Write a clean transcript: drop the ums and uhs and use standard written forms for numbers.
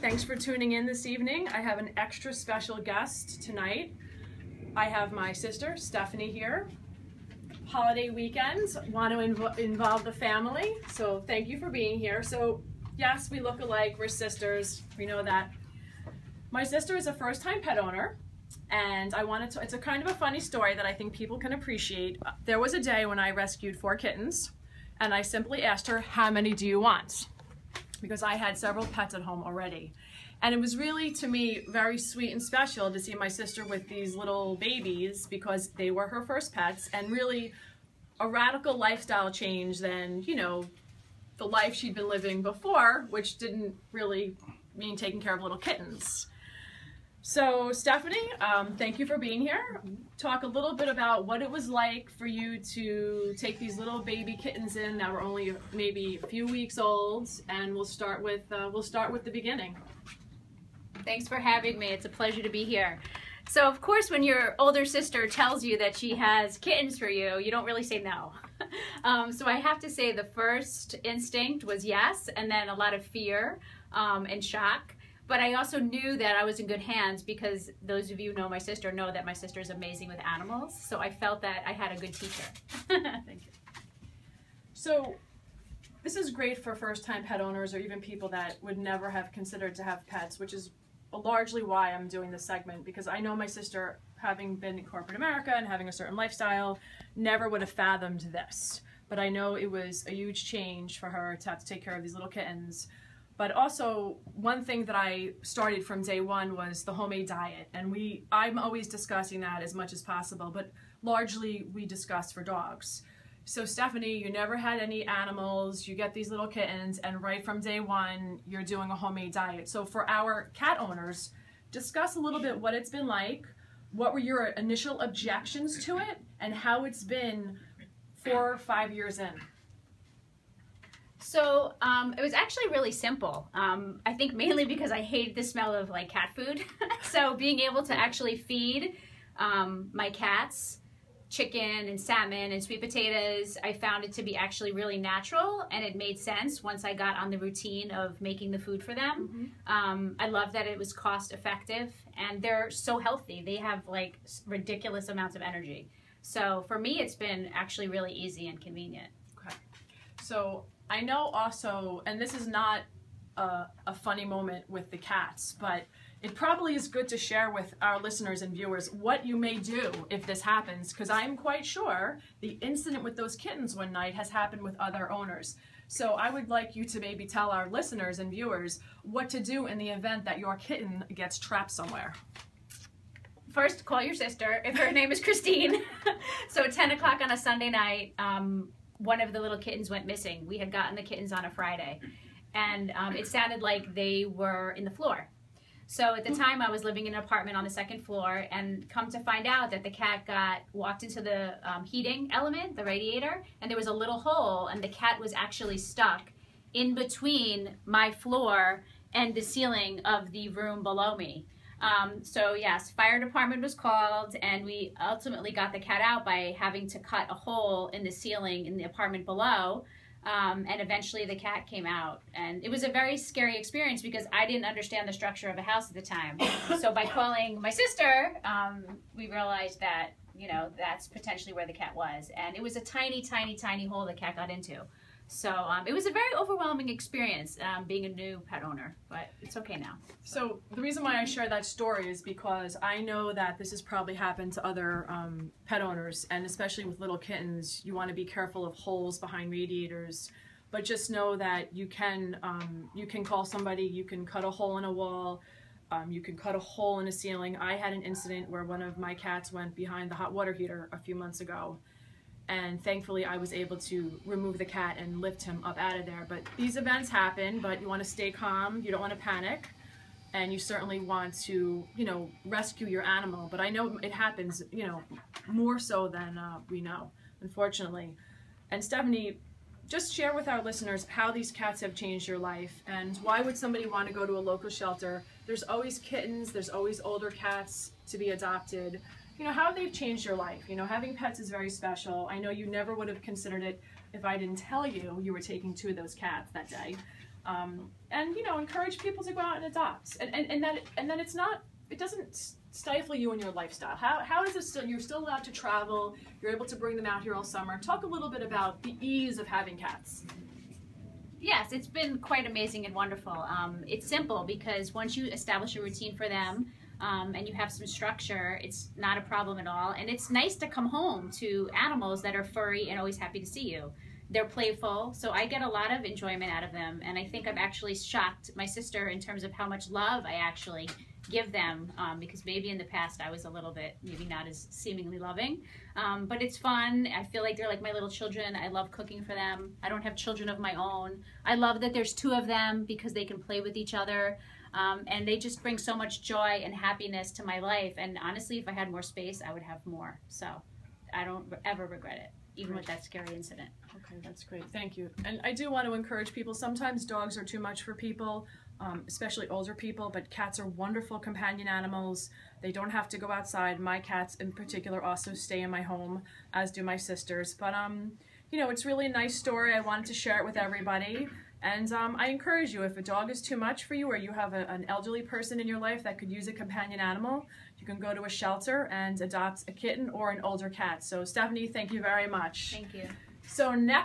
Thanks for tuning in this evening. I have an extra special guest tonight. I have my sister, Stephanie, here. Holiday weekends, want to involve the family, so thank you for being here. So yes, we look alike, we're sisters, we know that. My sister is a first-time pet owner, and it's a kind of a funny story that I think people can appreciate. There was a day when I rescued 4 kittens, and I simply asked her, how many do you want? Because I had several pets at home already. And it was really, to me, very sweet and special to see my sister with these little babies because they were her first pets, and really a radical lifestyle change than, you know, the life she'd been living before, which didn't really mean taking care of little kittens. So Stephanie, thank you for being here. Talk a little bit about what it was like for you to take these little baby kittens in that were only maybe a few weeks old, and we'll start with the beginning. Thanks for having me. It's a pleasure to be here. So of course, when your older sister tells you that she has kittens for you, you don't really say no. So I have to say the first instinct was yes, and then a lot of fear and shock. But I also knew that I was in good hands because those of you who know my sister know that my sister is amazing with animals. So I felt that I had a good teacher. Thank you. So this is great for first-time pet owners or even people that would never have considered to have pets, which is largely why I'm doing this segment, because I know my sister, having been in corporate America and having a certain lifestyle, never would have fathomed this. But I know it was a huge change for her to have to take care of these little kittens. But also, one thing that I started from day one was the homemade diet. And I'm always discussing that as much as possible, but largely we discuss for dogs. So Stephanie, you never had any animals, you get these little kittens, and right from day one, you're doing a homemade diet. So for our cat owners, discuss a little bit what it's been like, what were your initial objections to it, and how it's been 4 or 5 years in. So it was actually really simple. I think mainly because I hated the smell of like cat food. So being able to actually feed my cats chicken and salmon and sweet potatoes, I found it to be actually really natural, and it made sense once I got on the routine of making the food for them. I love that it was cost effective, and they're so healthy. They have like ridiculous amounts of energy. So for me, it's been actually really easy and convenient. Okay. So I know also, and this is not a funny moment with the cats, but it probably is good to share with our listeners and viewers what you may do if this happens, because I'm quite sure the incident with those kittens one night has happened with other owners. So I would like you to maybe tell our listeners and viewers what to do in the event that your kitten gets trapped somewhere. First, call your sister if her name is Christine. So at 10 o'clock on a Sunday night, one of the little kittens went missing. We had gotten the kittens on a Friday, and it sounded like they were in the floor. So at the time, I was living in an apartment on the 2nd floor, and come to find out that the cat walked into the heating element, the radiator, and there was a little hole, and the cat was actually stuck in between my floor and the ceiling of the room below me. So yes, fire department was called, and we ultimately got the cat out by having to cut a hole in the ceiling in the apartment below. And eventually the cat came out, and it was a very scary experience because I didn't understand the structure of a house at the time. So by calling my sister, we realized that, you know, that's potentially where the cat was, and it was a tiny, tiny, tiny hole the cat got into. So it was a very overwhelming experience being a new pet owner, but it's okay now. So the reason why I share that story is because I know that this has probably happened to other pet owners, and especially with little kittens, you want to be careful of holes behind radiators. But just know that you can call somebody, you can cut a hole in a wall, you can cut a hole in a ceiling. I had an incident where one of my cats went behind the hot water heater a few months ago. And thankfully I was able to remove the cat and lift him up out of there. But these events happen, but you want to stay calm, you don't want to panic, and you certainly want to, you know, rescue your animal. But I know it happens, you know, more so than we know, unfortunately. And Stephanie, just share with our listeners how these cats have changed your life, and why would somebody want to go to a local shelter? There's always kittens, there's always older cats to be adopted. You know, how they've changed your life. You know, having pets is very special. I know you never would have considered it if I didn't tell you you were taking 2 of those cats that day. and you know, encourage people to go out and adopt, and then it doesn't stifle you in your lifestyle. How is it still, you're still allowed to travel, you're able to bring them out here all summer. Talk a little bit about the ease of having cats. Yes, it's been quite amazing and wonderful. It's simple because once you establish a routine for them, and you have some structure, it's not a problem at all. And it's nice to come home to animals that are furry and always happy to see you. They're playful, so I get a lot of enjoyment out of them. And I think I've actually shocked my sister in terms of how much love I actually give them, because maybe in the past I was a little bit, maybe not as seemingly loving. But it's fun. I feel like they're like my little children. I love cooking for them. I don't have children of my own. I love that there's two of them because they can play with each other. And they just bring so much joy and happiness to my life. And honestly, if I had more space, I would have more. So I don't ever regret it, even with that scary incident. Okay, that's great. Thank you. And I do want to encourage people. Sometimes dogs are too much for people, especially older people, but cats are wonderful companion animals. They don't have to go outside. My cats in particular also stay in my home, as do my sisters. But, you know, it's really a nice story. I wanted to share it with everybody. And I encourage you, if a dog is too much for you or you have an elderly person in your life that could use a companion animal, you can go to a shelter and adopt a kitten or an older cat. So Stephanie, thank you very much. Thank you. So next